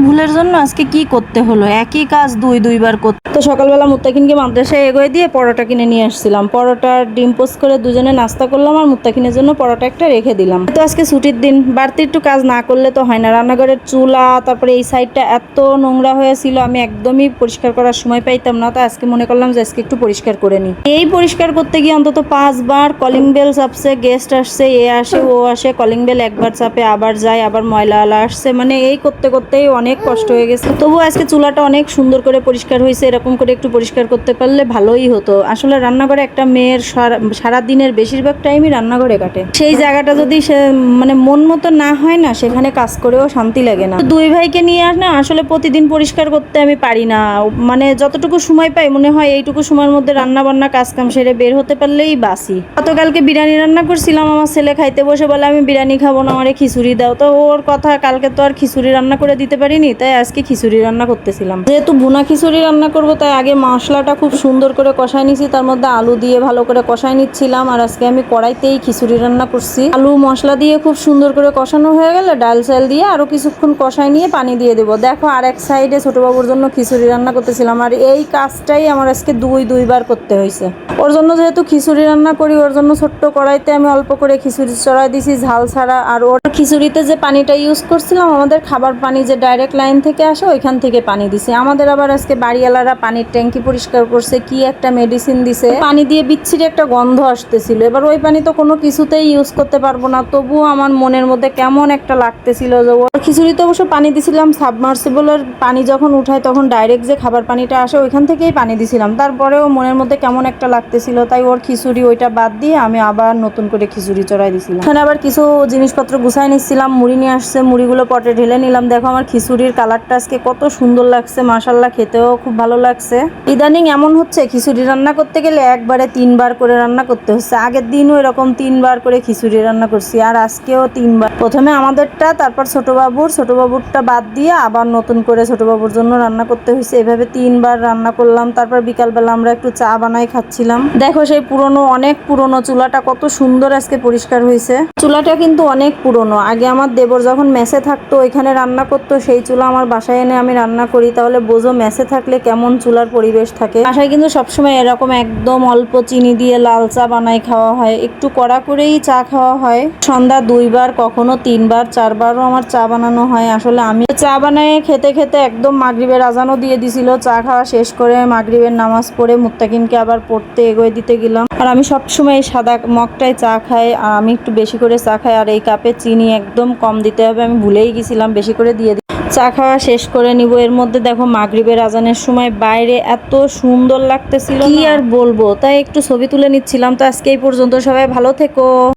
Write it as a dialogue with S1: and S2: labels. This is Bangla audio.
S1: ভুলের জন্য আজকে কি করতে হলো, একই কাজ দুইবার করতে। তো সকালবেলা মুত্তাকিনকে মাদ্রাসায় এগোয় দিয়ে পরোটা কিনে নিয়ে আসছিলাম। পরোটার ডিম পোস্ট করে দুজনে নাস্তা করলাম আর মুত্তাকিনের জন্য পরোটা একটা রেখে দিলাম। তো আজকে ছুটির দিন, বাড়তি একটু কাজ না করলে তো হয় না। রান্নাঘরের চুলা, তারপরে এই সাইডটা এত নোংরা হয়েছিল, আমি একদমই পরিষ্কার করার সময় পাইতাম না। তো আজকে মনে করলাম যে আজকে একটু পরিষ্কার করে নিই। এই পরিষ্কার করতে গিয়ে অন্তত 5 বার কলিং বেল চাপছে, গেস্ট আসছে, এ আসে ও আসে, কলিং বেল একবার চাপে আবার যায়, আবার ময়লাওয়ালা আসছে, মানে এই করতে করতেই অনেক কষ্ট হয়ে গেছে। তবু আজকে চুলাটা অনেক সুন্দর করে পরিষ্কার হয়েছে। এরকম করে একটু পরিষ্কার করতে পারলে ভালোই হতো। আসলে রান্নাঘরে একটা মেয়ের সারা দিনের বেশিরভাগ টাইমই রান্নাঘরে কাটে। সেই জায়গাটা যদি সে মানে মন মতো না হয় না, সেখানে কাজ করেও শান্তি লাগে না। দুই ভাইকে নিয়ে না আসলে প্রতিদিন পরিষ্কার করতে আমি পারি না। মানে যতটুকু সময় পাই মনে হয় এইটুকু সময়ের মধ্যে রান্না বান্না কাজ কাম সেরে বের হতে পারলেই বাসি। গতকালকে বিরিয়ানি রান্না করছিলাম, আমার ছেলে খাইতে বসে বলে আমি বিরিয়ানি খাবো না, আমারে খিচুড়ি দাও। তো ওর কথা, কালকে তো আর খিচুড়ি রান্না করে দিতে পারিনি, তাই আজকে খিচুড়ি রান্না করতেছিলাম। যেহেতু ভুনা খিচুড়ি রান্না করব, তাই আগে মশলাটা খুব সুন্দর করে কষাই নিছি, তার মধ্যে আলু দিয়ে ভালো করে কষাই নিচ্ছিলাম। আর আজকে আমি কড়াইতেই খিচুড়ি রান্না করছি। আলু মশলা দিয়ে খুব সুন্দর করে কষানো হয়ে গেলে ডাল চাল দিয়ে আরো কিছুক্ষণ কষাই নিয়ে পানি দিয়ে দেবো। দেখো আর এক সাইডে ছোট বাবুর জন্য খিচুড়ি রান্না করতেছিলাম, আর এই কাজটাই আমার আজকে দুইবার করতে হয়েছে। ওর জন্য যেহেতু খিচুড়ি রান্না করি, ওর জন্য ছোট্ট কড়াইতে আমি অল্প করে খিচুড়ি চড়াই দিছি ঝাল ছাড়া। আর ওর খিচুড়িতে যে পানিটা ইউজ করছিলাম, আমাদের খাবার পানি যে ডাইরেক্ট লাইন থেকে আসে ওইখান থেকে পানি দিছি। আমাদের আবার আজকে বাড়িওয়ালারা পানির ট্যাঙ্কি পরিষ্কার করছে, কি একটা মেডিসিন দিছে, পানি দিয়ে বিচ্ছিরি একটা গন্ধ আসতেছিল। এবার ওই পানি তো কোনো কিছুতেই ইউজ করতে পারবো না, তবুও আমার মনের মধ্যে কেমন একটা লাগতেছিল যে ওর খিচুড়িতে অবশ্য পানি দিছিলাম সাবমার্সিবলের পানি যখন উঠায় তখন ডাইরেক্ট যে খাবার পানিটা আসে ওইখান থেকেই পানি দিছিলাম। তারপরেও মনের মধ্যে কেমন একটা লাগতেছিল, তাই ওর খিচুড়ি ওইটা বাদ দিয়ে আমি আবার নতুন করে খিচুড়ি চড়াই দিছিলাম। এখানে আবার কিছু জিনিসপত্র গুছাই নিচ্ছিলাম। মুড়ি নিয়ে আসছে, মুড়িগুলো পটে ঢেলে নিলাম। দেখো আমার খিচুড়ির কালারটা আজকে কত সুন্দর লাগছে, মাশাল্লাহ, খেতেও খুব ভালো লাগছে। ইদানিং এমন হচ্ছে খিচুড়ি রান্না করতে গেলে একবারে 3বার করে রান্না করতে হচ্ছে। আগের দিনও এরকম 3বার করে খিচুড়ি রান্না করছি, আর আজকেও 3বার। প্রথমে আমাদেরটা, তারপর ছোটবাবুরটা বাদ দিয়ে আবার নতুন করে ছোটবাবুর জন্য রান্না করতে হয়েছে। এভাবে 3বার রান্না করলাম। তারপর বিকালবেলা আমরা একটু চা বানাই খাচ্ছিলাম। দেখো সেই অনেক পুরনো চুলাটা কত সুন্দর আজকে পরিষ্কার হয়েছে। চুলাটা কিন্তু অনেক পুরনো। আগে আমার দেবর যখন মেসে থাকতো ওইখানে রান্না করতো, সেই চুলা আমার বাসায় এনে আমি রান্না করি। তাহলে বোঝো মেসে থাকলে কেমন চুলার পরিবেশ থাকে। বাসায় কিন্তু সবসময় এরকম একদম অল্প চিনি দিয়ে লাল চা বানাই খাওয়া হয়, একটু কড়া করেই চা খাওয়া হয়। সন্ধ্যা 2বার, কখনো 3বার, 4বারও আমার চা বানানো হয়। আসলে আমি চা বানায় খেতে খেতে একদম মাগরিবের আজানও দিয়ে দিছিল। চা খাওয়া শেষ করে মাগরিবের নামাজ পড়ে মুত্তাকিনকে আবার পড়তে এগোয় দিতে গেলাম। আর আমি সবসময় সাদা মগটায় চা খাই, আর আমি একটু বেশি করে চা খাই। আর এই কাপে চিনি একদম কম দিতে হবে, আমি ভুলেই গেছিলাম, বেশি করে দিয়ে দিই। চা খাওয়া শেষ করে নিব। এর মধ্যে দেখো মাগরিবের আজানের সময় বাইরে এত সুন্দর লাগতেছিল, কি আর বলবো, তাই একটু ছবি তুলে নিচ্ছিলাম। তো আজকে এই পর্যন্ত, সবাই ভালো থেকো।